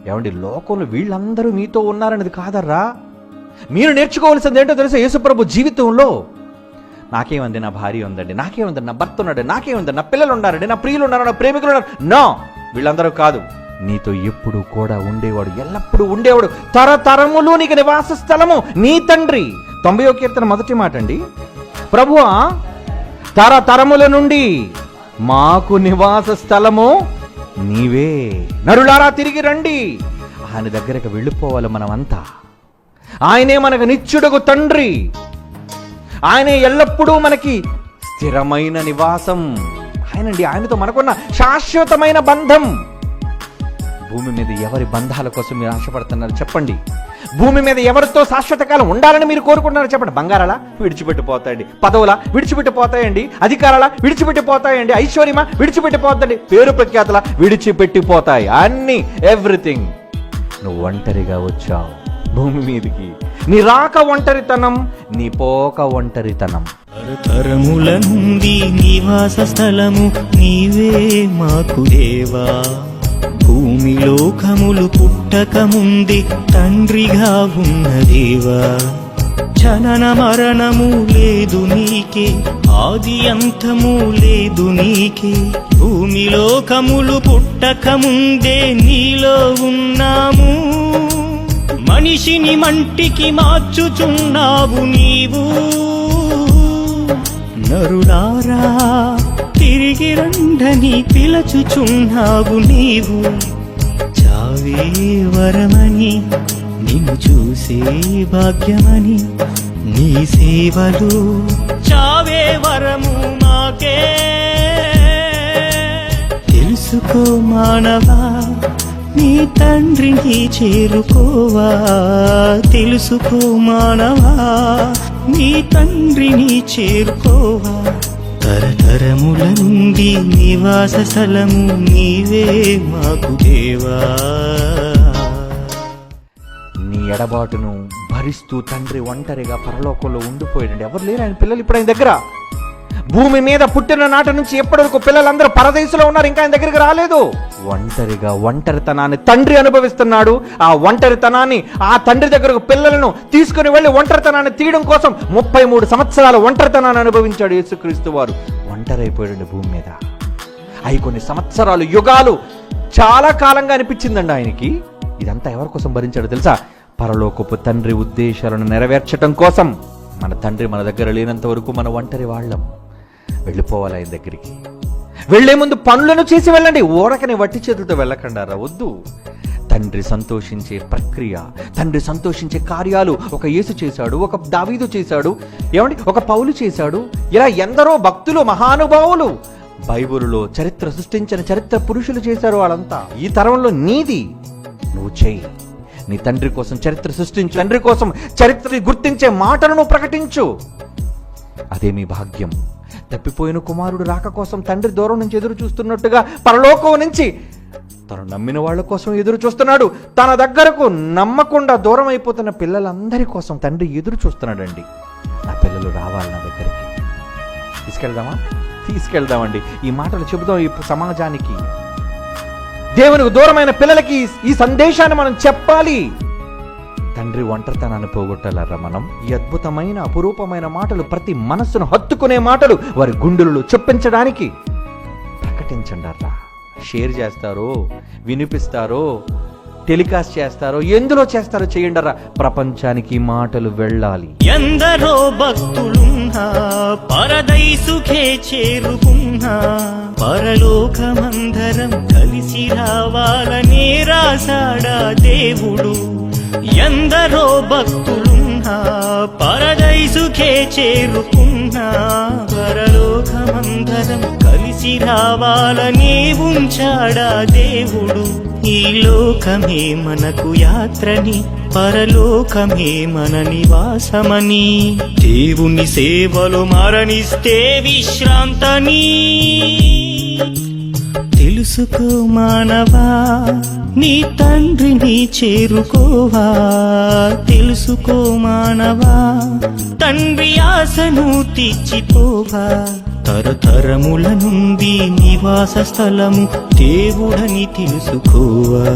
ఏమండి, లోకంలో వీళ్ళందరూ మీతో ఉన్నారనేది కాదర్రా. మీరు నేర్చుకోవాల్సింది ఏంటో తెలుసా? యేసుప్రభు జీవితంలో నాకేముంది, నా భార్య ఉందండి, నాకేముంది, నా భర్త ఉన్నాడు, నాకేముంది, నా పిల్లలు ఉన్నారండి, నా ప్రియులు ఉన్నారు, నా ప్రేమికులు ఉన్నారు. నో, వీళ్ళందరూ కాదు. నీతో ఎప్పుడు కూడా ఉండేవాడు, ఎల్లప్పుడూ ఉండేవాడు, తరతరములు నీకు నివాస స్థలము నీ తండ్రి. 90వ కీర్తన మొదటి మాట అండి. ప్రభువా, తరతరముల నుండి మాకు నివాస స్థలము నీవే. నరులారా తిరిగి రండి. ఆయన దగ్గరకు వెళ్ళిపోవాలి మనమంతా. ఆయనే మనకు నిత్యుడగు తండ్రి. ఆయనే ఎల్లప్పుడూ మనకి స్థిరమైన నివాసం. ఆయనండి, ఆయనతో మనకున్న శాశ్వతమైన బంధం. భూమి మీద ఎవరి బంధాల కోసం మీరు ఆశపడుతున్నారు చెప్పండి? భూమి మీద ఎవరితో శాశ్వత కాలం ఉండాలని మీరు కోరుకుంటున్నారు చెప్పండి? బంగారాలా విడిచిపెట్టిపోతాయండి, పదవులా విడిచిపెట్టిపోతాయండి, అధికారాలా విడిచిపెట్టిపోతాయండి, ఐశ్వర్యమా విడిచిపెట్టిపోతాయండి, పేరు ప్రఖ్యాతులా విడిచిపెట్టిపోతాయి. అన్ని, ఎవ్రీథింగ్. నువ్వు ఒంటరిగా వచ్చావు భూమి మీదకి. నీ రాక ఒంటరితనం, నీ పోక ఒంటరితనం. తరముల నుండి నివాస స్థలము నీవే మాకు దేవా. భూమి లోకములు పుట్టక ముందే తండ్రిగా ఉన్న దేవా. జనన మరణము లేదు నీకే, ఆది అంతము లేదు నీకే. భూమి లోకములు పుట్టక ముందే నీలో ఉన్నాము. మనిషిని మంటికి మార్చుచున్నావు నీవు. నరులారా తిరిగి రండని పిలచుచున్నావు నీవు. చావే వరమని, నిన్ను చూసే భాగ్యమని, నీ సేవలు చావే వరము మాకే. తెలుసుకో మానవా, నీ తండ్రిని చేరుకోవా. తెలుసుకో మానవా, నీ తండ్రిని చేరుకోవా. తరతరముల నుండి నివాస స్థలము నీవే మాకు దేవా. నీ ఎడబాటును భరిస్తూ తండ్రి ఒంటరిగా పరలోకంలో ఉండిపోయాడండి. ఎవరు లేరు ఆయన పిల్లలు ఇప్పుడు ఆయన దగ్గర. భూమి మీద పుట్టిన నాటి నుంచి ఎప్పటి వరకు పిల్లలందరూ పరదేశంలో ఉన్నారు, ఇంకా ఆయన దగ్గరికి రాలేదు. ఒంటరిగా ఒంటరితనాన్ని తండ్రి అనుభవిస్తున్నాడు. ఆ ఒంటరితనాన్ని, ఆ తండ్రి దగ్గరకు పిల్లలను తీసుకుని వెళ్ళి ఒంటరితనాన్ని తీయడం కోసం 33 సంవత్సరాల ఒంటరితనాన్ని అనుభవించాడు యేసుక్రీస్తు వారు. ఒంటరైపోయాడు భూమి మీద. అవి కొన్ని సంవత్సరాలు, యుగాలు, చాలా కాలంగా అనిపించిందండి ఆయనకి. ఇదంతా ఎవరి కోసం భరించాడు తెలుసా? పరలోకపు తండ్రి ఉద్దేశాలను నెరవేర్చడం కోసం. మన తండ్రి మన దగ్గర లేనంత వరకు మన ఒంటరి వాళ్ళం. వెళ్ళిపోవాలి ఆయన దగ్గరికి. వెళ్లే ముందు పనులను చేసి వెళ్ళండి, ఊరకని వట్టి చేతులతో వెళ్ళకండారా, వద్దు. తండ్రి సంతోషించే ప్రక్రియ, తండ్రి సంతోషించే కార్యాలు ఒక యేసు చేశాడు, ఒక దావీదు చేశాడు, ఏమండి ఒక పౌలు చేశాడు. ఇలా ఎందరో భక్తులు, మహానుభావులు బైబిలులో చరిత్ర సృష్టించిన చరిత్ర పురుషులు చేశారు. వాళ్ళంతా ఈ తరంలో నీది, నువ్వు చేయి. నీ తండ్రి కోసం చరిత్ర సృష్టించు. తండ్రి కోసం చరిత్ర గుర్తించే మాటలను ప్రకటించు. అదే మీ భాగ్యం. తప్పిపోయిన కుమారుడు రాక కోసం తండ్రి దూరం నుంచి ఎదురు చూస్తున్నట్టుగా పరలోకం నుంచి తను నమ్మిన వాళ్ళ కోసం ఎదురు చూస్తున్నాడు. తన దగ్గరకు నమ్మకుండా దూరం అయిపోతున్న పిల్లలందరి కోసం తండ్రి ఎదురు చూస్తున్నాడండి. నా పిల్లలు రావాలి నా దగ్గరికి. తీసుకెళ్దామండి. ఈ మాటలు చెబుదాం ఈ సమాజానికి. దేవునికి దూరమైన పిల్లలకి ఈ సందేశాన్ని మనం చెప్పాలి. తండ్రి ఒంటరితనాన్ని పోగొట్టాలరా మనం. ఈ అద్భుతమైన అపురూపమైన మాటలు, ప్రతి మనస్సును హత్తుకునే మాటలు వారి గుండెలలో చొప్పించడానికి ప్రకటించండి అర్రా. షేర్ చేస్తారో, వినిపిస్తారో, టెలికాస్ట్ చేస్తారో, ఎందులో చేస్తారో చేయండి అర్రా. ప్రపంచానికి మాటలు వెళ్ళాలి. ఎందరో భక్తులున్నా పరదైసుకే చేరుకున్నా, పరలోకమందరం కలిసి రావాలనే రాసాడా దేవుడు. ఎందరో భక్తులున్నా పరదైసుకే చేరుకున్నా, పరలోకమందరం కలిసి రావాలని ఉంచాడా దేవుడు. ఈ లోకమే మనకు యాత్రని, పరలోకమే మన నివాసమని, దేవుని సేవలో మరణిస్తే విశ్రాంతని. తెలుసుకో మానవా, నీ తండ్రిని చేరుకోవా. తెలుసుకో మానవా, తండ్రి ఆశను తీర్చిపోవా. తరతరముల నుండి నివాస స్థలము దేవుడని తెలుసుకోవా